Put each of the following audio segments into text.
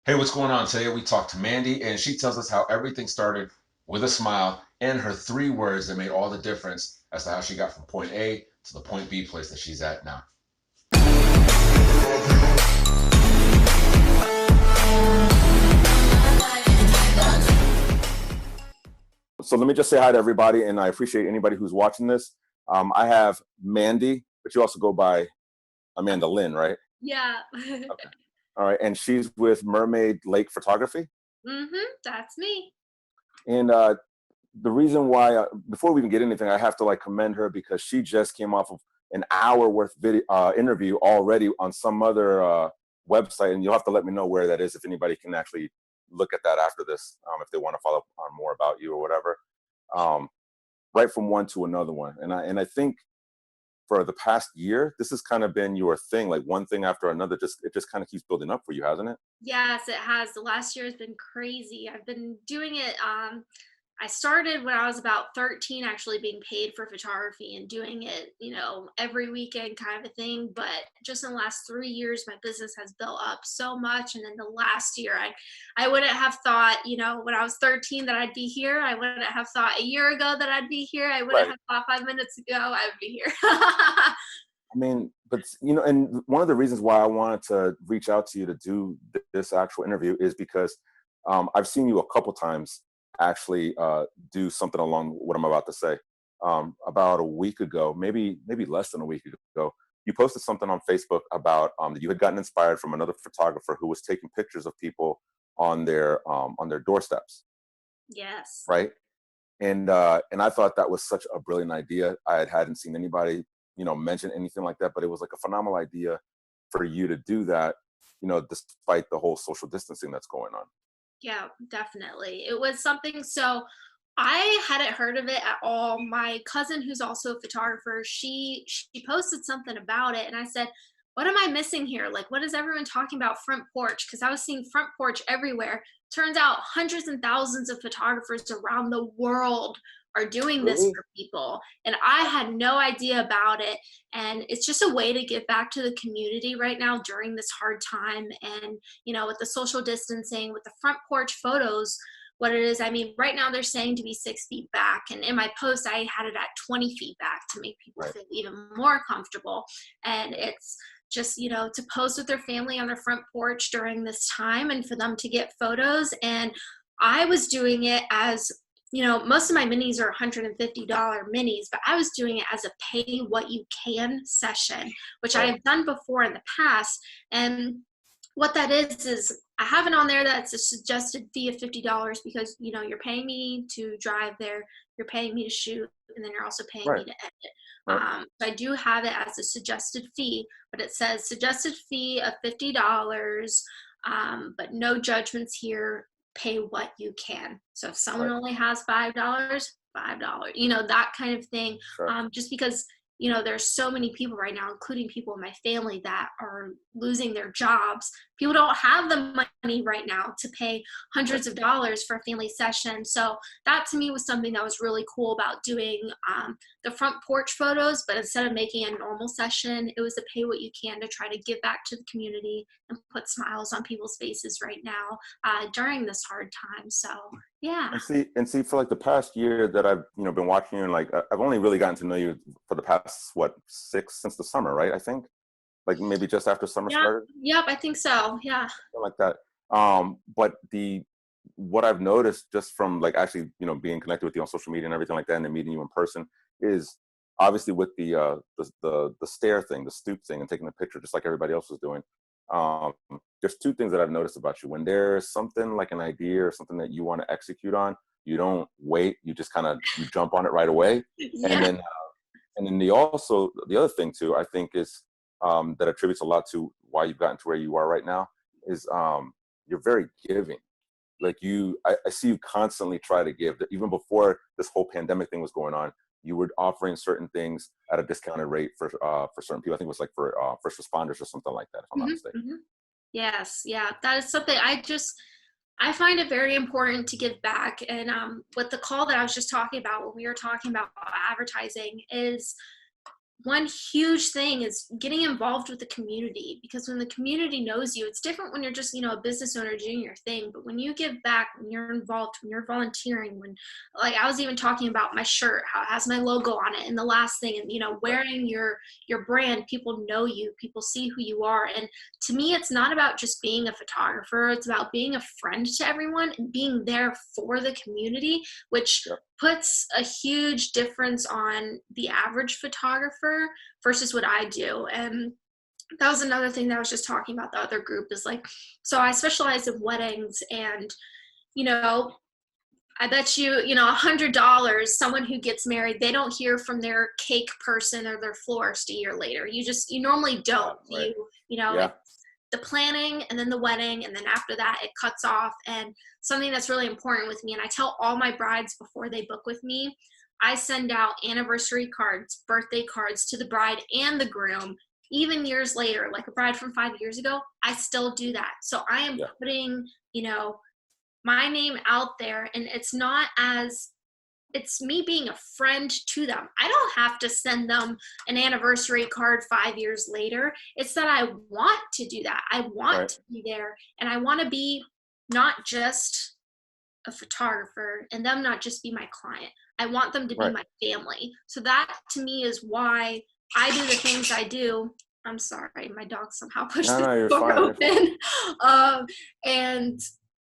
Hey, what's going on? Today we talked to Mandy, and she tells us how everything started with a smile and her three words that made all the difference as to how she got from point A to the point B place that she's at now. So let me just say hi to everybody, and I appreciate anybody who's watching this. I have Mandy, but you also go by Amanda Lynn, right? Yeah. Okay. All right, and she's with Mermaid Lake Photography. That's me. And the reason why, before we even get anything, I have to like commend her because she just came off of an hour worth video interview already on some other website, and you'll have to let me know where that is if anybody can actually look at that after this, if they want to follow up on more about you or whatever. Um, right from one to another one, and I think for the past year, this has kind of been your thing, like one thing after another. It just kind of keeps building up for you, hasn't it? Yes, it has. The last year has been crazy. I've been doing it. I started when I was about 13, actually being paid for photography and doing it, every weekend kind of a thing. But just in the last 3 years, my business has built up so much. And then the last year, I wouldn't have thought, when I was 13 that I'd be here. I wouldn't have thought a year ago that I'd be here. I wouldn't Right. have thought 5 minutes ago I would be here. I mean, but and one of the reasons why I wanted to reach out to you to do this actual interview is because I've seen you a couple times actually do something along what I'm about to say. About a week ago, maybe less than a week ago, you posted something on Facebook about that you had gotten inspired from another photographer who was taking pictures of people on their doorsteps, Yes. right? And I thought that was such a brilliant idea. Hadn't seen anybody mention anything like that, but it was like a phenomenal idea for you to do that, despite the whole social distancing that's going on. Yeah, definitely. It was something, so I hadn't heard of it at all. My cousin, who's also a photographer, she posted something about it and I said, "What am I missing here? Like what is everyone talking about front porch?" Because I was seeing front porch everywhere. Turns out hundreds and thousands of photographers around the world are doing this Really? for people. And I had no idea about it. And it's just a way to give back to the community right now during this hard time. And with the social distancing, with the front porch photos, what it is, I mean, right now they're saying to be 6 feet back. And in my post, I had it at 20 feet back to make people Right. feel even more comfortable. And it's just, to post with their family on their front porch during this time and for them to get photos. And I was doing it as, most of my minis are $150 minis, but I was doing it as a pay what you can session, which I Right. have done before in the past. And what that is I have it on there that's a suggested fee of $50 because you're paying me to drive there, you're paying me to shoot, and then you're also paying Right. me to edit. Right. So I do have it as a suggested fee, but it says suggested fee of $50, but no judgments here. Pay what you can. So if someone Right. only has $5, $5, that kind of thing. Sure. Just because there's so many people right now, including people in my family, that are losing their jobs. People don't have the money right now to pay Right. hundreds of dollars for a family session. So that to me was something that was really cool about doing the front porch photos. But instead of making a normal session, it was a pay what you can to try to give back to the community and put smiles on people's faces right now during this hard time. So yeah. And see, for like the past year that I've been watching you, and like I've only really gotten to know you for the past what six since the summer, right? I think like maybe just after summer Yeah. started. Yep. I think so. Yeah. Something like that. But the what I've noticed just from like actually being connected with you on social media and everything like that, and then meeting you in person is obviously with the stare thing, the stoop thing, and taking the picture just like everybody else was doing. Um, there's two things that I've noticed about you. When there's something like an idea or something that you want to execute on, you don't wait. You just kind of you jump on it right away, and Yeah. then the other thing too, I think is that attributes a lot to why you've gotten to where you are right now is you're very giving. Like I see you constantly try to give. Even before this whole pandemic thing was going on, you were offering certain things at a discounted rate for certain people. I think it was like for first responders or something like that, if I'm not Mhm, mistaken. mhm. Yes, yeah, that is something I find it very important to give back. And with the call that I was just talking about, when we were talking about advertising, is one huge thing is getting involved with the community, because when the community knows you, it's different when you're just, a business owner doing your thing. But when you give back, when you're involved, when you're volunteering, when, like, I was even talking about my shirt, how it has my logo on it, and the last thing, and, wearing your brand, people know you, people see who you are. And to me, it's not about just being a photographer, it's about being a friend to everyone and being there for the community, which Yep. puts a huge difference on the average photographer versus what I do. And that was another thing that I was just talking about the other group is like, so I specialize in weddings, and, you know, I bet you, $100, someone who gets married, they don't hear from their cake person or their florist a year later. You normally don't. Right. It's Yeah. the planning and then the wedding. And then after that, it cuts off. And something that's really important with me, and I tell all my brides before they book with me, I send out anniversary cards, birthday cards to the bride and the groom, even years later, like a bride from 5 years ago, I still do that. So I am Yeah. putting, my name out there, and it's me being a friend to them. I don't have to send them an anniversary card 5 years later. It's that I want to do that. I want Right. to be there, and I want to be not just a photographer and them not just be my client. I want them to be Right. my family. So that to me is why I do the things I do. I'm sorry, my dog somehow pushed No, the no, you're door fine. You're fine. open. And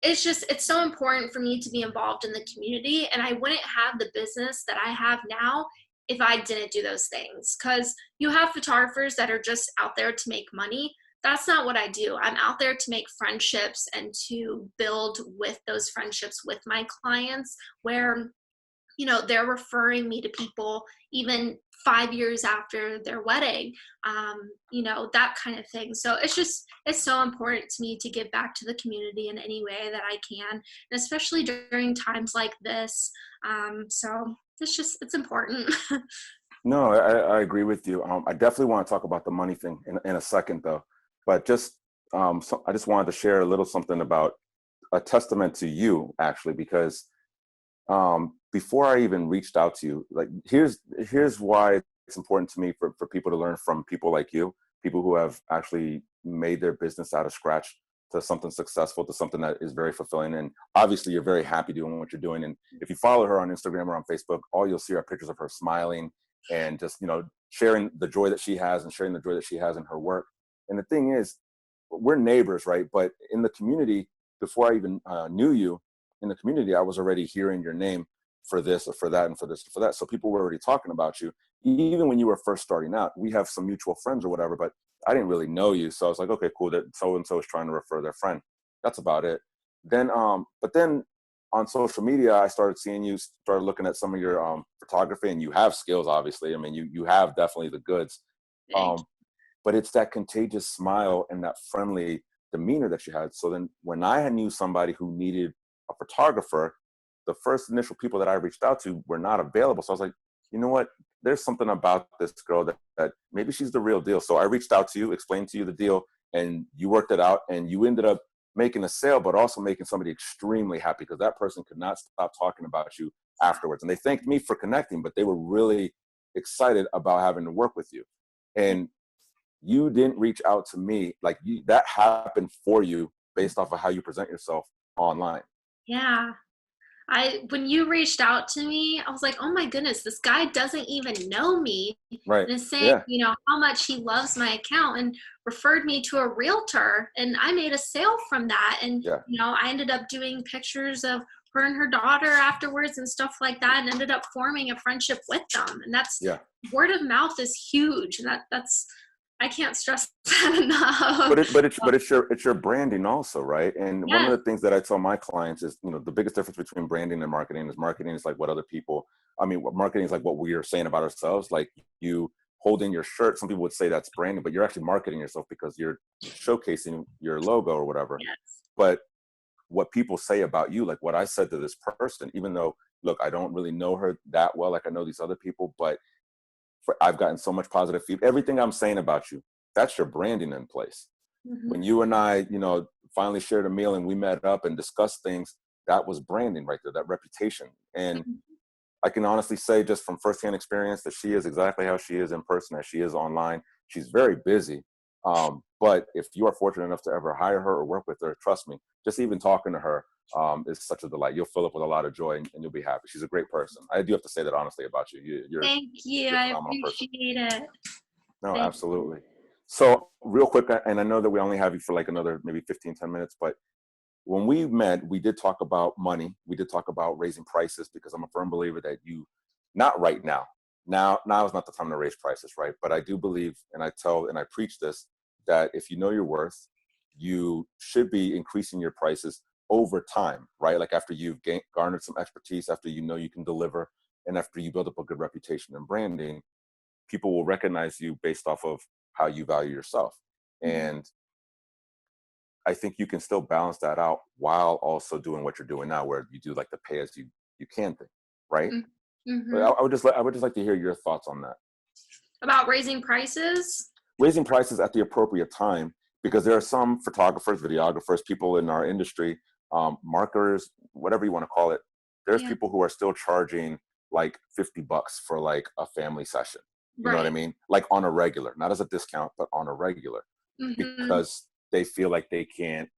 it's so important for me to be involved in the community. And I wouldn't have the business that I have now if I didn't do those things. Because you have photographers that are just out there to make money. That's not what I do. I'm out there to make friendships and to build with those friendships with my clients, where they're referring me to people even 5 years after their wedding, that kind of thing. So it's so important to me to give back to the community in any way that I can, and especially during times like this. So it's important. No, I agree with you. I definitely want to talk about the money thing in a second, though. But I just wanted to share a little something about a testament to you, actually, because before I even reached out to you, like here's why it's important to me for people to learn from people like you, people who have actually made their business out of scratch to something successful, to something that is very fulfilling. And obviously you're very happy doing what you're doing. And if you follow her on Instagram or on Facebook, all you'll see are pictures of her smiling and just, sharing the joy that she has and sharing the joy that she has in her work. And the thing is, we're neighbors, right? But in the community, before I even knew you, in the community, I was already hearing your name for this or for that and for this or for that. So people were already talking about you. Even when you were first starting out, we have some mutual friends or whatever, but I didn't really know you. So I was like, okay, cool, that so and so is trying to refer their friend. That's about it. But then on social media, I started seeing you, started looking at some of your photography, and you have skills, obviously. I mean, you have definitely the goods. Thank Um, but it's that contagious smile and that friendly demeanor that you had. So then when I knew somebody who needed a photographer, the first initial people that I reached out to were not available. So I was like, you know what? There's something about this girl that maybe she's the real deal. So I reached out to you, explained to you the deal, and you worked it out, and you ended up making a sale, but also making somebody extremely happy, because that person could not stop talking about you afterwards. And they thanked me for connecting, but they were really excited about having to work with you. And you didn't reach out to me, like that happened for you based off of how you present yourself online. Yeah. When you reached out to me, I was like, "Oh my goodness, this guy doesn't even know me Right. and is saying, Yeah. how much he loves my account, and referred me to a realtor, and I made a sale from that." And, Yeah. I ended up doing pictures of her and her daughter afterwards and stuff like that, and ended up forming a friendship with them. And that's Yeah. word of mouth is huge. And that's I can't stress that But enough. it's your branding also, right? And one of Yes. the things that I tell my clients is, the biggest difference between branding and marketing is like what other people, what marketing is like what we are saying about ourselves. Like you holding your shirt, some people would say that's branding, but you're actually marketing yourself because you're showcasing your logo or whatever. Yes. But what people say about you, like what I said to this person, even though, look, I don't really know her that well, like I know these other people, but I've gotten so much positive feedback. Everything I'm saying about you, that's your branding in place. When Mhm. you and I, finally shared a meal and we met up and discussed things, that was branding right there, that reputation. And Mhm. I can honestly say just from firsthand experience that she is exactly how she is in person as she is online. She's very busy. But if you are fortunate enough to ever hire her or work with her, trust me, just even talking to her is such a delight. You'll fill up with a lot of joy and you'll be happy. She's a great person. I do have to say that honestly about you. Thank you. You're a I phenomenal person. appreciate it. No, Thank absolutely. So real quick, and I know that we only have you for like another maybe 15, 10 minutes, but when we met, we did talk about money. We did talk about raising prices because I'm a firm believer that not right now. Now is not the time to raise prices, right? But I do believe, and I preach this, that if you know your worth, you should be increasing your prices over time, right? Like after you've garnered some expertise, after you know you can deliver, and after you build up a good reputation and branding, people will recognize you based off of how you value yourself. you. And I think you can still balance that out while also doing what you're doing now, where you do like the pay as you can thing, right? But Mm-hmm. I would just like to hear your thoughts on that. About raising prices? Raising prices at the appropriate time, because there are some photographers, videographers, people in our industry, marketers, whatever you want to call it. There's Yeah. people who are still charging like $50 for like a family session. You know what I Right. mean? Like on a regular, not as a discount, but on a regular, Mm-hmm. because they feel like they can't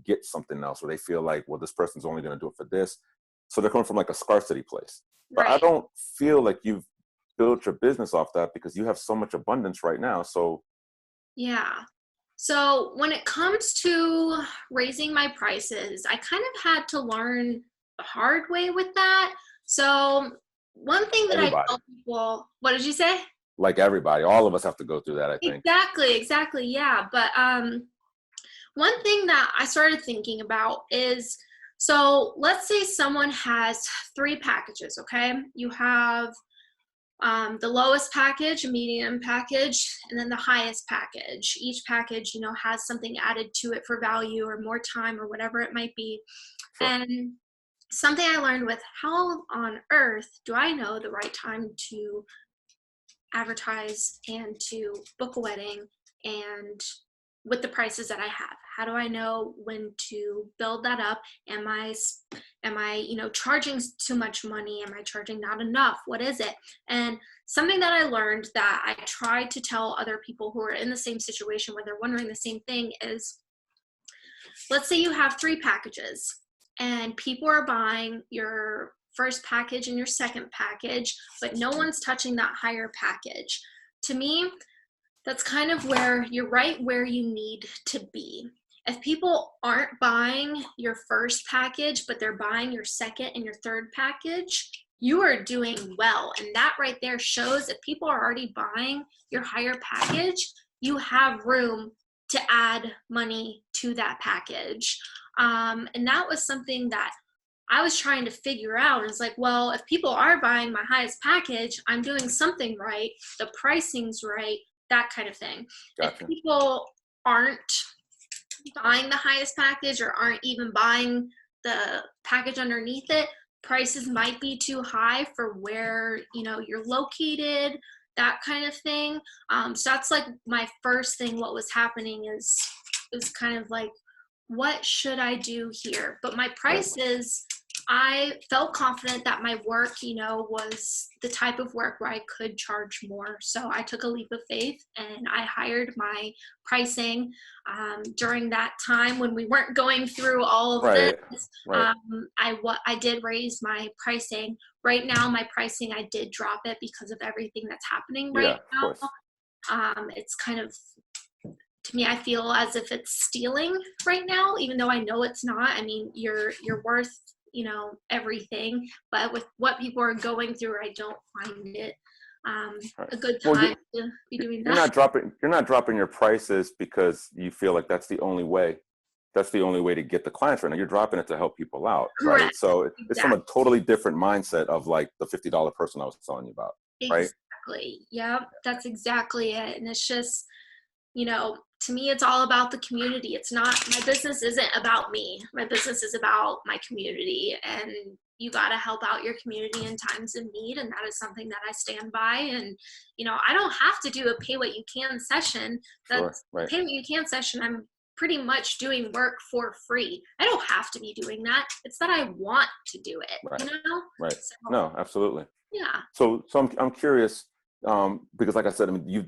get something else, or they feel like, well, this person's only going to do it for this. So they're coming from like a scarcity place. But I Right. don't feel like you've built your business off that because you have so much abundance right now. So Yeah. So when it comes to raising my prices, I kind of had to learn the hard way with that. So one thing that I everybody, tell people, what did you say? like everybody, all of us have to go through that, I think. Exactly, yeah. But one thing that I started thinking about is, so let's say someone has three packages, okay? You have the lowest package, a medium package, and then the highest package. Each package, has something added to it for value or more time or whatever it might be. Sure. And something I learned with, how on earth do I know the right time to advertise and to book a wedding, and with the prices that I have? How do I know when to build that up? Am I charging too much money? Am I charging not enough? What is it? And something that I learned that I tried to tell other people who are in the same situation where they're wondering the same thing is, let's say you have three packages and people are buying your first package and your second package, but no one's touching that higher package. To me, that's kind of where you're right where you need to be. If people aren't buying your first package, but they're buying your second and your third package, you are doing well. And that right there shows if people are already buying your higher package, you have room to add money to that package. And that was something that I was trying to figure out. It's like, well, if people are buying my highest package, I'm doing something right. The pricing's right, that kind of thing. Gotcha. If people aren't buying the highest package or aren't even buying the package underneath it, prices might be too high for where you're located, that kind of thing. So that's like my first thing. What was happening is kind of like, what should I do here? But my Right. prices, I felt confident that my work, was the type of work where I could charge more. So I took a leap of faith and I hired my pricing during that time when we weren't going through all of this. Right. I did raise my pricing. Right now, my pricing, I did drop it because of everything that's happening Yeah, right of now. course. It's kind of, to me, I feel as if it's stealing right now, even though I know it's not. I mean, you're worth, everything, but with what people are going through, I don't find it Right. a good Well, time to be doing you're that. not dropping your prices because you feel like that's the only way. That's the only way to get the clients right now. You're dropping it to help people out, right? Correct. So it's from a Exactly. totally different mindset of like the $50 person I was telling you about, right? Exactly. Yep. That's exactly it. And it's just, to me, it's all about the community. It's not, my business isn't about me. My business is about my community, and you got to help out your community in times of need. And that is something that I stand by. And, I don't have to do a pay what you can session. Sure. That's Right. pay what you can session. I'm pretty much doing work for free. I don't have to be doing that. It's that I want to do it, Right. you know? Right. So, No, absolutely. yeah. So I'm curious, because like I said, I mean, you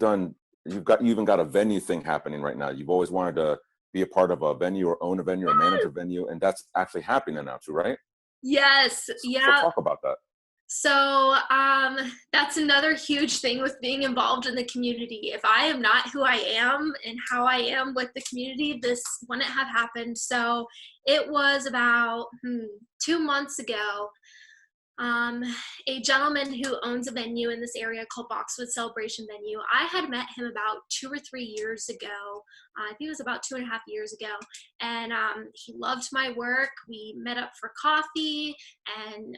even got a venue thing happening right now. You've always wanted to be a part of a venue or own a venue or manage a venue, and that's actually happening now too, right? Yes. So Yeah. talk about that. So that's another huge thing with being involved in the community. If I am not who I am and how I am with the community, this wouldn't have happened. So it was about 2 months ago. A gentleman who owns a venue in this area called Boxwood Celebration Venue. I had met him about 2 or 3 years ago. I think it was about 2.5 years ago. And he loved my work. We met up for coffee, and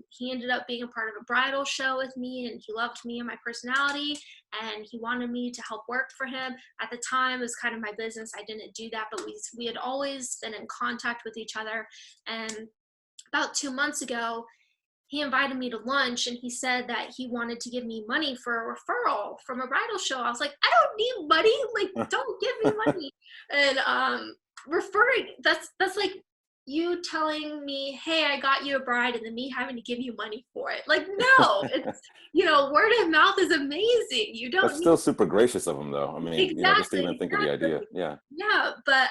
he ended up being a part of a bridal show with me, and he loved me and my personality, and he wanted me to help work for him. At the time, it was kind of my business. I didn't do that, but we had always been in contact with each other. And about 2 months ago, he invited me to lunch, and he said that he wanted to give me money for a referral from a bridal show. I was like, I don't need money. Like, don't give me money. And referring, that's like you telling me, hey, I got you a bride, and then me having to give you money for it. Like, no, it's, word of mouth is amazing. You That's don't need still super gracious of him, though. I mean, just to even think of the idea. Yeah. Yeah, but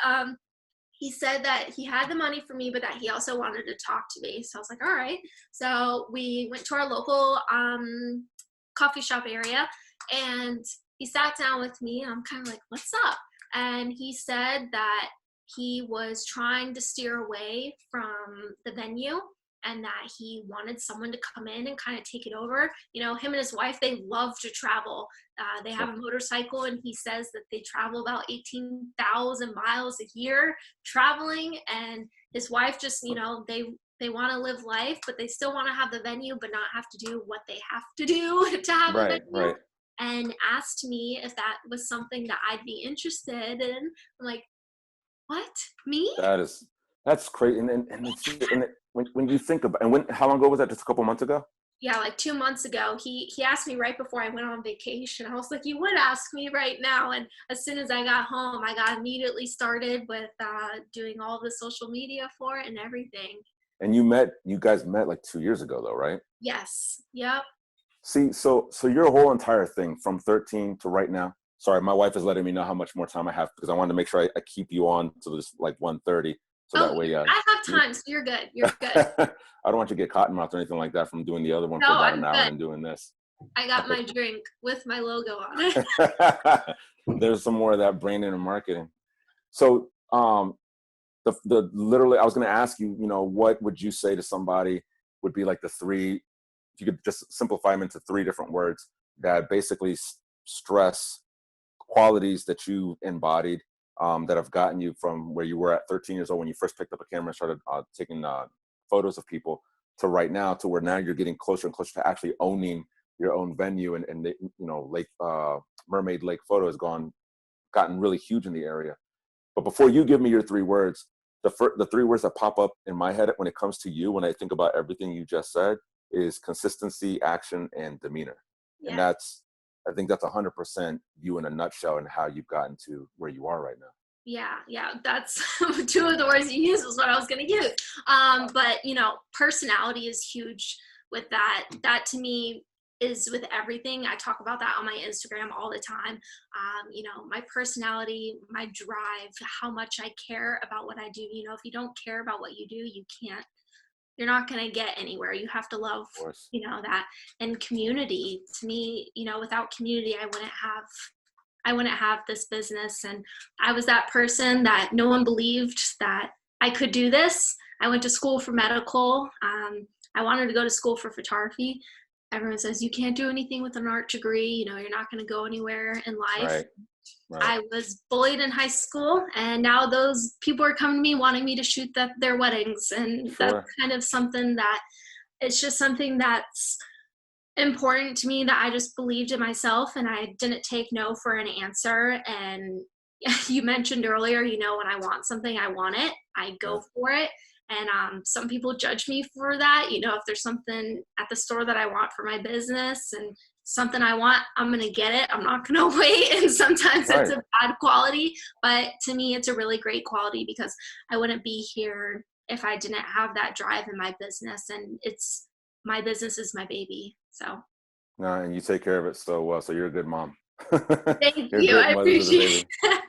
he said that he had the money for me, but that he also wanted to talk to me. So I was like, all right. So we went to our local coffee shop area, and he sat down with me, and I'm kind of like, what's up? And he said that he was trying to steer away from the venue, and that he wanted someone to come in and kind of take it over. Him and his wife, they love to travel. They have a motorcycle, and he says that they travel about 18,000 miles a year traveling. And his wife just, they want to live life, but they still want to have the venue, but not have to do what they have to do to have a Right. venue. Right. And asked me if that was something that I'd be interested in. I'm like, what? Me? That's crazy. When you think about, and how long ago was that? Just a couple months ago? Yeah, like 2 months ago. He asked me right before I went on vacation. I was like, you would ask me right now. And as soon as I got home, I got immediately started with doing all the social media for it and everything. And you guys met like 2 years ago, though, right? Yes. Yep. See, so your whole entire thing from 13 to right now. Sorry, my wife is letting me know how much more time I have, because I wanted to make sure I keep you on to this like 1:30, so that way. I have time, so you're good. You're good. I don't want you to get cotton mouth or anything like that from doing the other one for about an hour and doing this. I got my drink with my logo on it. There's some more of that branding and marketing. So, the literally, I was going to ask you, what would you say to somebody would be like the three, if you could just simplify them into 3 different words that basically stress qualities that you embodied, that have gotten you from where you were at 13 years old when you first picked up a camera and started taking photos of people, to right now, to where now you're getting closer and closer to actually owning your own venue, and Lake Mermaid Lake Photo has gotten really huge in the area. But before you give me your 3 words, the 3 words that pop up in my head when it comes to you, when I think about everything you just said, is consistency, action, and demeanor. Yeah. And I think that's 100% you in a nutshell, and how you've gotten to where you are right now. Yeah, that's 2 of the words you used was what I was going to use. But personality is huge with that. That to me is with everything. I talk about that on my Instagram all the time. My personality, my drive, how much I care about what I do. If you don't care about what you do, you're not going to get anywhere. You have to love, that. And community, to me, without community, I wouldn't have this business. And I was that person that no one believed that I could do this. I went to school for medical. I wanted to go to school for photography. Everyone says you can't do anything with an art degree. You're not going to go anywhere in life. Right. I was bullied in high school, and now those people are coming to me wanting me to shoot their weddings. And that's kind of something that, it's just something that's important to me, that I just believed in myself, and I didn't take no for an answer. And you mentioned earlier, when I want something, I want it. I go for it. And some people judge me for that. If there's something at the store that I want for my business, and something I want, I'm going to get it. I'm not going to wait. And sometimes it's Right. a bad quality, but to me, it's a really great quality because I wouldn't be here if I didn't have that drive in my business. And my business is my baby. So No, and you take care of it so well. So you're a good mom. thank You're a you. great I mother to the appreciate baby. it.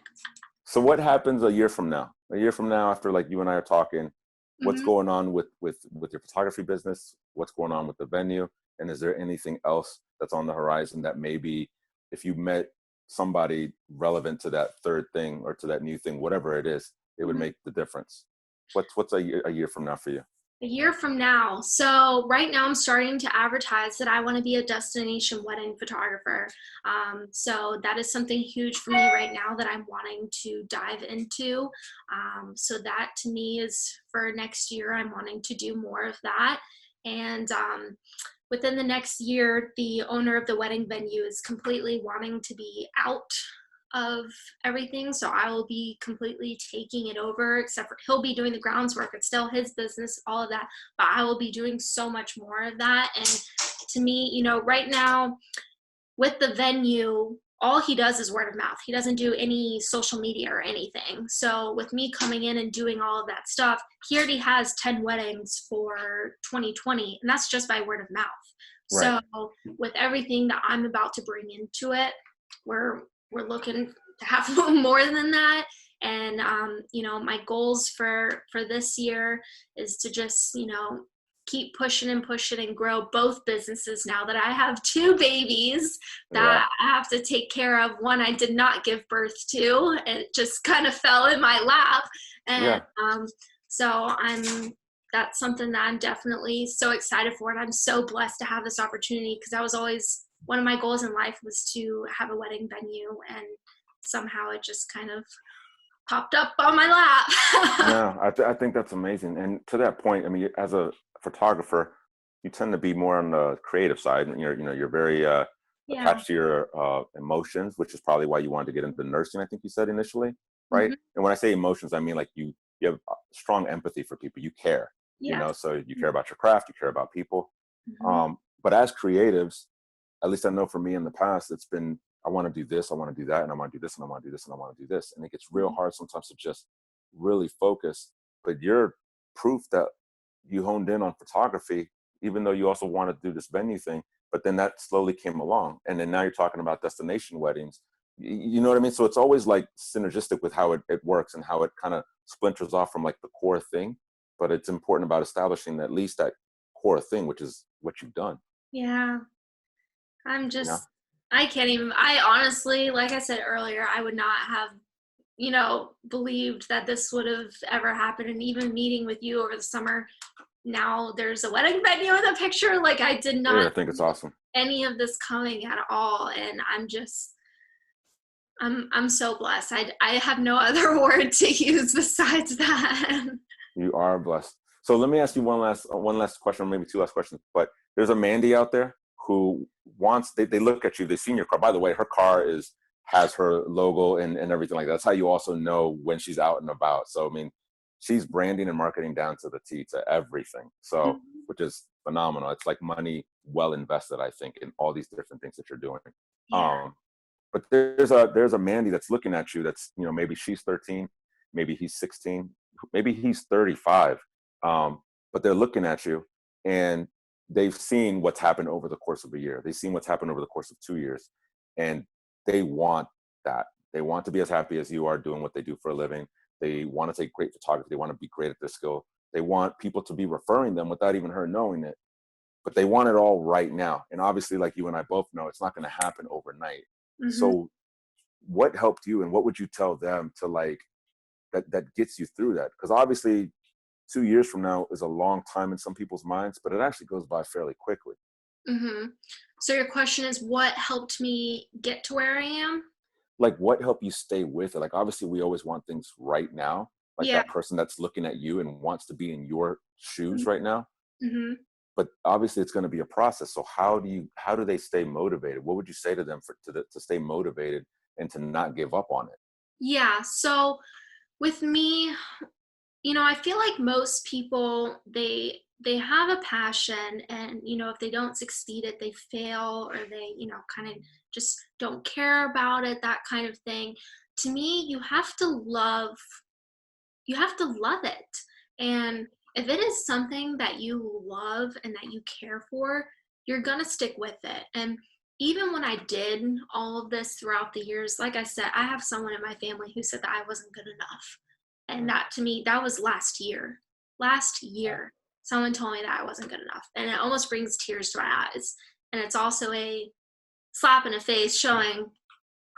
So what happens a year from now? A year from now, after like you and I are talking, what's Mhm. going on with your photography business? What's going on with the venue? And is there anything else that's on the horizon that maybe if you met somebody relevant to that third thing or to that new thing, whatever it is, it would Mhm. make the difference? What's a year from now for you? A year from now. So right now I'm starting to advertise that I want to be a destination wedding photographer. So that is something huge for me right now that I'm wanting to dive into. So that to me is for next year. I'm wanting to do more of that. And within the next year, the owner of the wedding venue is completely wanting to be out of everything. So I will be completely taking it over, except for he'll be doing the grounds work. It's still his business, all of that. But I will be doing so much more of that. And to me, right now with the venue, all he does is word of mouth. He doesn't do any social media or anything. So with me coming in and doing all of that stuff, he already has 10 weddings for 2020, and that's just by word of mouth. Right. So with everything that I'm about to bring into it, we're looking to have more than that. And my goals for this year is to just keep pushing and pushing and grow both businesses now that I have two babies Yeah. that I have to take care of. One I did not give birth to. It just kind of fell in my lap. And Yeah. so that's something that I'm definitely so excited for. And I'm so blessed to have this opportunity because that was always one of my goals in life was to have a wedding venue. And somehow it just kind of popped up on my lap. No, I think that's amazing. And to that point, I mean, as a photographer, you tend to be more on the creative side, and you're very Yeah. attached to your emotions, which is probably why you wanted to get into nursing. I think you said initially, right? Hmm. And when I say emotions, I mean like you have strong empathy for people. You care, Yes. so you care about your craft, you care about people. Hmm. But as creatives, at least I know for me in the past, it's been I want to do this, I want to do that, and I want to do this, and I want to do this, and I want to do this, and it gets real hard sometimes to just really focus. But you're proof that you honed in on photography, even though you also want to do this venue thing. But then that slowly came along, and then now you're talking about destination weddings. You know what I mean? So it's always like synergistic with how it works and how it kind of splinters off from like the core thing. But it's important about establishing at least that core thing, which is what you've done. Yeah. I'm You know? just, I can't even, I honestly, like I said earlier, I would not have, believed that this would have ever happened. And even meeting with you over the summer, now there's a wedding venue in the picture. Like I did Yeah, I not think it's see awesome. any of this coming at all. And I'm so blessed. I have no other word to use besides that. You are blessed. So let me ask you one last question, or maybe two last questions. But there's a Mandy out there who wants they look at you, they've seen your car. By the way, her car has her logo and everything like that. That's how you also know when she's out and about. So I mean, she's branding and marketing down to the T to everything. So which is phenomenal. It's like money well invested, I think, in all these different things that you're doing. Yeah. Um, but there's a Mandy that's looking at you that's, maybe she's 13, maybe he's 16, maybe he's 35. But they're looking at you and they've seen what's happened over the course of a year. They've seen what's happened over the course of 2 years. And they want that. They want to be as happy as you are doing what they do for a living. They want to take great photography. They want to be great at their skill. They want people to be referring them without even her knowing it. But they want it all right now. And obviously, like you and I both know, it's not going to happen overnight. Hmm. So what helped you and what would you tell them to like that gets you through that? Because obviously 2 years from now is a long time in some people's minds, but it actually goes by fairly quickly. Hmm. So your question is what helped me get to where I am? Like what helped you stay with it? Like obviously we always want things right now, like Yeah. that person that's looking at you and wants to be in your shoes right now. Hmm. But obviously it's going to be a process. So how do they stay motivated? What would you say to them to stay motivated and to not give up on it? Yeah. So with me, I feel like most people they have a passion, and if they don't succeed it, they fail, or they kind of just don't care about it, that kind of thing. To me, you have to love it. And if it is something that you love and that you care for, you're going to stick with it. And even when I did all of this throughout the years, like I said, I have someone in my family who said that I wasn't good enough. And Right. that, to me, that was last year. Last Wow. year, someone told me that I wasn't good enough. And it almost brings tears to my eyes. And it's also a slap in the face showing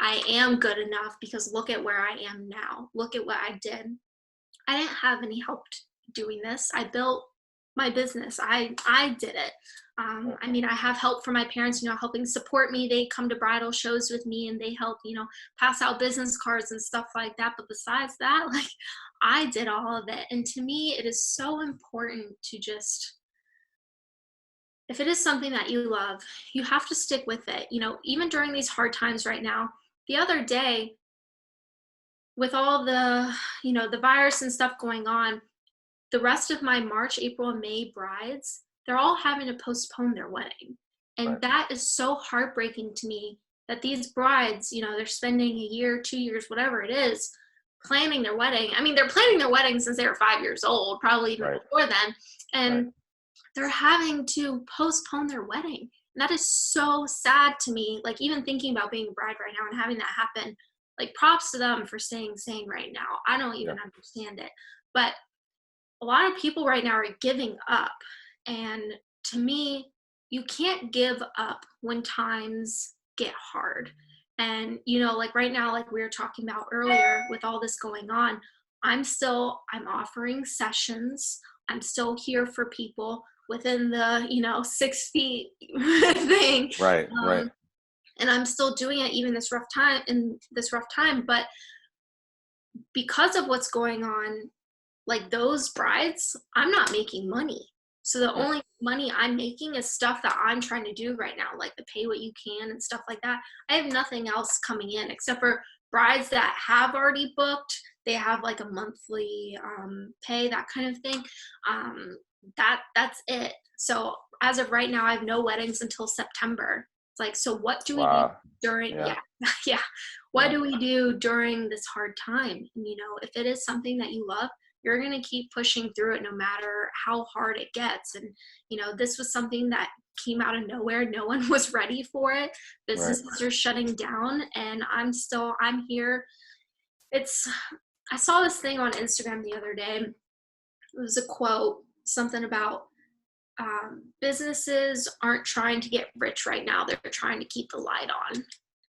I am good enough, because look at where I am now. Look at what I did. I didn't have any help doing this. I built my business. I did it. Right. I mean, I have help from my parents, helping support me. They come to bridal shows with me, and they help, pass out business cards and stuff like that. But besides that, like, I did all of it. And to me, it is so important to just, if it is something that you love, you have to stick with it. Even during these hard times right now, the other day, with all the virus and stuff going on, the rest of my March, April, and May brides, they're all having to postpone their wedding. And Right. that is so heartbreaking to me, that these brides, they're spending a year, 2 years, whatever it is, planning their wedding. I mean, they're planning their wedding since they were 5 years old, probably even Right. before then. Right. And they're having to postpone their wedding. And that is so sad to me. Like, even thinking about being a bride right now and having that happen, like, props to them for staying sane right now. I don't Yeah. even understand it. But a lot of people right now are giving up. And to me, you can't give up when times get hard. And, like right now, like we were talking about earlier, with all this going on, I'm offering sessions. I'm still here for people within the, 6 feet thing. Right. Right. Um, and I'm still doing it even this rough time. But because of what's going on, like those brides, I'm not making money. So the Right. only money I'm making is stuff that I'm trying to do right now, like the pay what you can and stuff like that. I have nothing else coming in except for brides that have already booked. They have like a monthly pay, that kind of thing. That's it. So as of right now, I have no weddings until September. It's like, so what do we do Wow. during, Yeah. yeah, yeah. What Yeah. do we do during this hard time? And, if it is something that you love, you're going to keep pushing through it no matter how hard it gets. And, this was something that came out of nowhere. No one was ready for it. Right. Businesses are shutting down, and I'm here. It's, I saw this thing on Instagram the other day. It was a quote, something about businesses aren't trying to get rich right now. They're trying to keep the light on.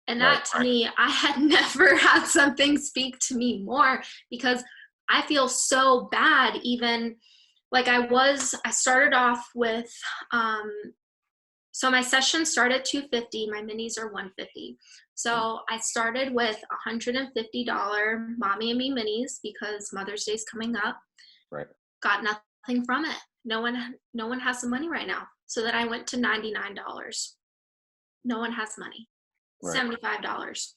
And Right. that, to me, I had never had something speak to me more, because I feel so bad. Even like I started off with, so my sessions start at 250, my minis are 150. Mhm. So I started with $150 mommy and me minis, because Mother's Day is coming up. Right. Got nothing from it. No one has the money right now. So then I went to $99. No one has money. Right. $75.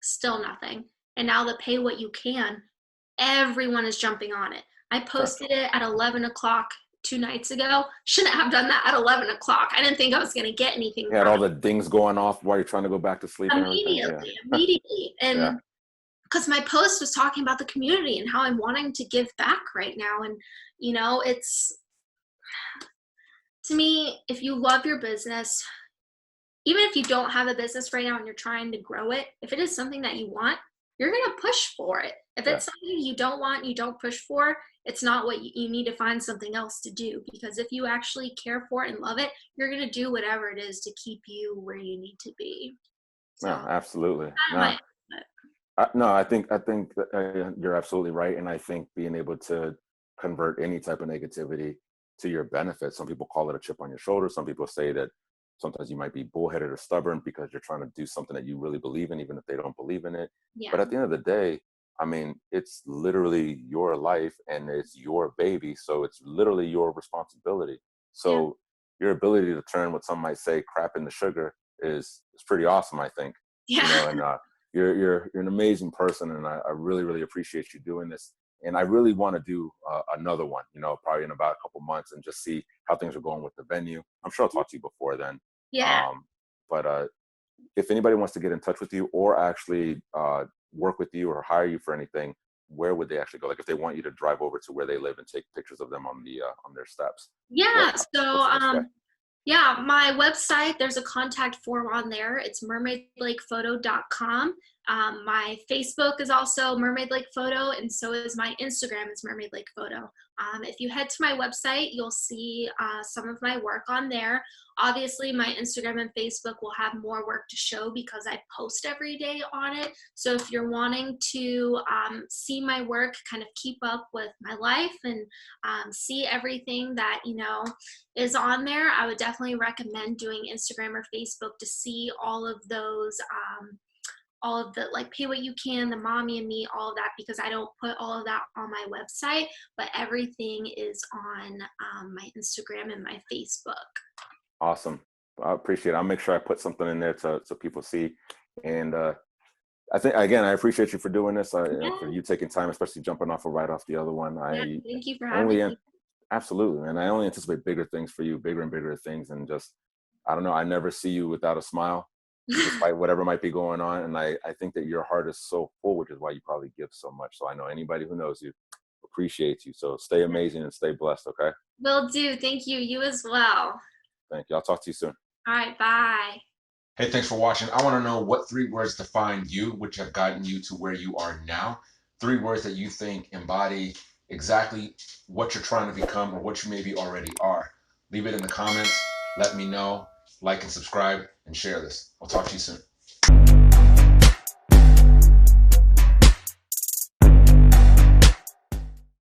Still nothing. And now the pay what you can, everyone is jumping on it. I Sure. posted it at 11 o'clock 2 nights ago. Shouldn't have done that at 11 o'clock. I didn't think I was going to get anything You had from all it. the dings going off while you're trying to go back to sleep and everything. Yeah. Immediately. Yeah. And because my post was talking about the community and how I'm wanting to give back right now. And, it's, to me, if you love your business, even if you don't have a business right now and you're trying to grow it, if it is something that you want, you're going to push for it. If Yeah. it's something you don't want, you don't push for, it's not what you need to find something else to do. Because if you actually care for it and love it, you're going to do whatever it is to keep you where you need to be. So, No, absolutely. that No, might, no, I think that, you're absolutely right, and I think being able to convert any type of negativity to your benefit. Some people call it a chip on your shoulder. Some people say that sometimes you might be bullheaded or stubborn because you're trying to do something that you really believe in, even if they don't believe in it. But yeah, at the end of the day, I mean, it's literally your life and it's your baby, so it's literally your responsibility. yeah, So your ability to turn what some might say crap into sugar is pretty awesome, I think. yeah. And you're an amazing person, and I really appreciate you doing this. And I really want to do another one, you know, probably in about a couple months, and just see how things are going with the venue. I'm sure I'll talk to you before then. Yeah. Um, but if anybody wants to get in touch with you, or actually work with you or hire you for anything, where would they actually go? Like if they want you to drive over to where they live and take pictures of them on their steps, Yeah. So, what's the best way? yeah, my website, there's a contact form on there. It's mermaidlakephoto.com. My Facebook is also Mermaid Lake Photo, and so is my Instagram is Mermaid Lake Photo. If you head to my website, you'll see some of my work on there. Obviously, my Instagram and Facebook will have more work to show because I post every day on it. So if you're wanting to see my work, kind of keep up with my life and see everything that, you know, is on there, I would definitely recommend doing Instagram or Facebook to see all of those, all of the like pay what you can, the mommy and me, all of that, because I don't put all of that on my website, but everything is on my Instagram and my Facebook. Awesome. I appreciate it. I'll make sure I put something in there so people see. And I think, again, I appreciate you for doing this, you know, for Yeah, you taking time, especially jumping off right off the other one. yeah, I thank you for having only, me. absolutely, and I only anticipate bigger things for you, bigger and bigger things. And just, I don't know, I never see you without a smile, despite whatever might be going on. And I think that your heart is so full, which is why you probably give so much. So I know anybody who knows you appreciates you. So stay amazing and stay blessed, okay? Will do. Thank you. You as well. Thank you. I'll talk to you soon. All right, bye. Hey, thanks for watching. I want to know what 3 words define you, which have gotten you to where you are now. 3 words that you think embody exactly what you're trying to become or what you maybe already are. Leave it in the comments. Let me know. Like and subscribe and share this. I'll talk to you soon.